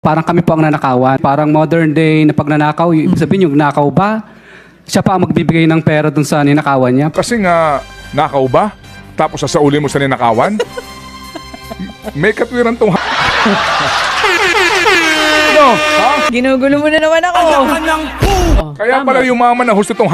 Parang kami po ang nanakawan. Parang modern day na pagnanakaw, ibig sabihin yung nakaw ba? Siya pa ang magbibigay ng pera dun sa ninakawan niya. Kasi nga, nakaw ba? Tapos sasauli mo sa ninakawan? May katwiran tong no, ha? Ginugulo mo na naman ako. Kaya pala yumaman na husto tong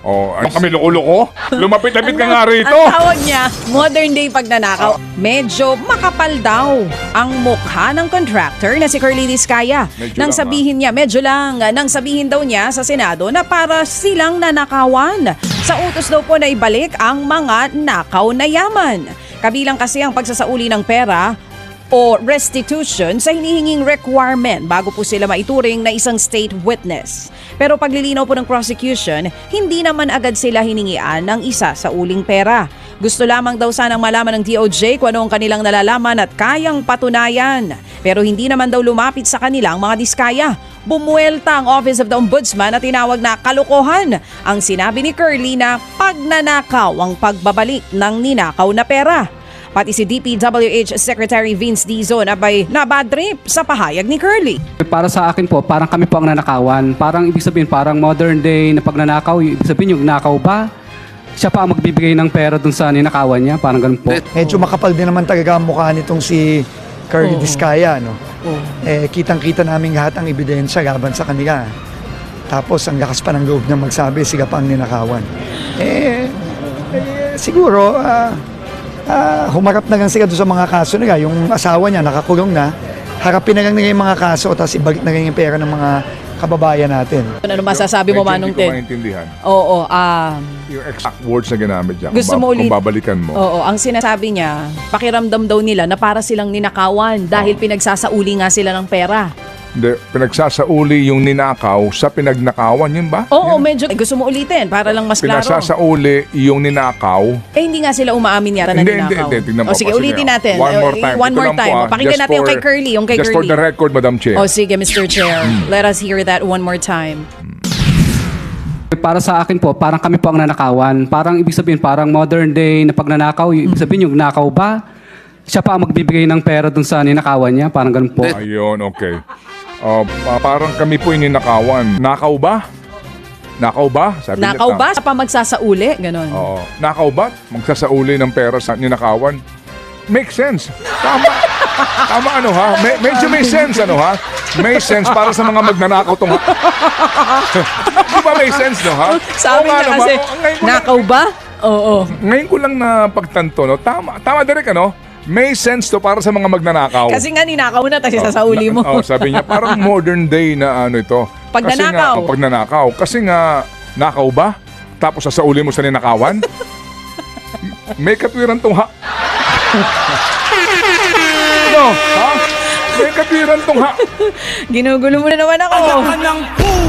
ano kami loko-loko? Lumapit-lapit ka nga rito. Ang tawag niya, modern day pagnanakaw. Medyo makapal daw ang mukha ng contractor na si Curly Discaya. Nang sabihin niya, medyo lang, nang sabihin daw niya sa Senado na para silang nanakawan. Sa utos daw po na ibalik ang mga nakaw na yaman. Kabilang kasi ang pagsasauli ng pera o restitution sa hinihinging requirement bago po sila maituring na isang state witness. Pero paglilinaw po ng prosecution, hindi naman agad sila hiningian ng isa sa uling pera. Gusto lamang daw sanang malaman ng DOJ kung ano ang kanilang nalalaman at kayang patunayan. Pero hindi naman daw lumapit sa kanilang mga diskaya. Bumuelta ang Office of the Ombudsman at tinawag na kalokohan ang sinabi ni Curly na pagnanakaw ang pagbabalik ng ninakaw na pera. Pati si DPWH Secretary Vince Dizon abay nabadtrip sa pahayag ni Curly. Para sa akin po, parang kami po ang nanakawan. Parang ibig sabihin, parang modern day na pagnanakaw, ibig sabihin yung nakaw ba? Siya pa ang magbibigay ng pera dun sa ninakawan niya, parang ganun po. Medyo makapal din naman talaga ang mukha nitong si Curly Discaya, no? Kitang-kita namin lahat ang ebidensya laban sa kanila. Tapos ang lakas pa ng loob niya magsabi, siga pa ang ninakawan. Siguro, humarap na lang sila doon sa mga kaso nila. Yung asawa niya, nakakulong na. Harapin na lang nila yung mga kaso, tapos ibalik na lang yung pera ng mga kababayan natin. Ano masasabi mo, Manong Hindi ko Ted? maintindihan. Oo, Yung exact words na ginamit niya. Gusto mo ulit? Kung babalikan mo. Oo, ang sinasabi niya, pakiramdam daw nila na para silang ninakawan dahil pinagsasauli nga sila ng pera. Hindi, pinagsasauli yung ninakaw sa pinagnakawan, yun ba? Oo, Yun? medyo gusto mo ulitin para lang mas klaro. Pinagsasauli yung ninakaw. Hindi nga sila umaamin yata na ninakaw. Tignan mo. O sige, ulitin natin. One more time. One Ito more lang po, time. Pakinggan just natin yung for- kay Curly. Yung kay Just Curly. for the record, Madam Chair. O sige, Mr. Chair. Let us hear that one more time. Para sa akin po, parang kami po ang nanakawan. Parang ibig sabihin, parang modern day na pagnanakaw, ibig sabihin yung nakaw ba? Siya pa ang magbibigay ng pera dun sa ninakawan niya, parang ganun po. Ayun, okay. Parang kami po ninakawan. Nakaw ba? Nakaw ba? Sabi niya, Nakaw ba? Sa pa magsasauli? Ganon. Oo. Nakaw ba? Magsasauli ng pera sa ninakawan? Makes sense. Tama. Tama ano ha? Medyo may sense ano ha? May sense para sa mga magnanakaw tong Di ba may sense no ha? Sabi Oo nga, niya no, kasi, ngayon ko nakaw ba? Oo. Ngayon ko lang na pagtanto no. Tama direk ano? May sense to para sa mga magnanakaw. Kasi nga ninakaw na tayo sasauli mo. Sabi niya parang modern day na ano ito. Pagnanakaw. Kasi nga, pagnanakaw. Kasi nga, nakaw ba? Tapos sasauli mo sa ninakawan? May katwiran tong no, ha? May katwiran tong Ginugulo mo na naman ako.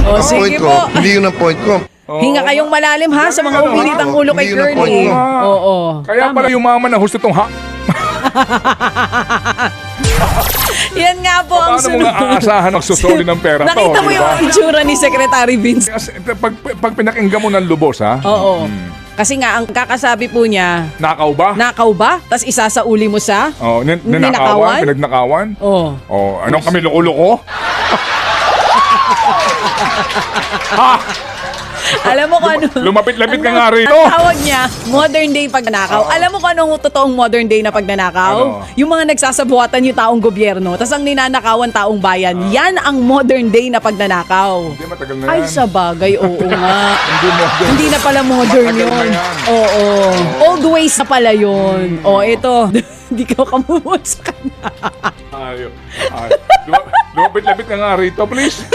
O sige Point ko, po. hindi yun ang point ko. Hinga kayong malalim ha sa mga umilitang ulo kay Hindi yun ang point Curly. ko. Oo. Kaya pala yumaman na husto tong Yan nga po ang Paano mo nga aasahan ang susuli ng pera to? Nakita mo di yung ba? itsura ni Secretary Vince. Kasi pag pinakinggan mo ng lubos ha? Oo. Kasi nga, ang kakasabi po niya, Nakaw ba? nakaw ba? Tapos isasauli mo sa? Ninakawan? Ninakawan? Pinagnakawan? Oo. Anong kami loko-loko? Ha? Alam mo kung ano? Lumapit-lapit ka nga rito. Ang tawag niya, modern day pagnanakaw. Alam mo kung anong totoong modern day na pagnanakaw? Ano? Yung mga nagsasabuatan yung taong gobyerno, tapos ang ninanakawan taong bayan. Yan ang modern day na pagnanakaw. Hindi, matagal na yan. Ay, sa bagay, oo nga. Hindi modern. Hindi na pala modern Matagal na yun. yan. Oo. Old ways na pala yun. O, ito. Hindi ka kamumot sa kanya. Lumapit-lapit ka nga rito, please.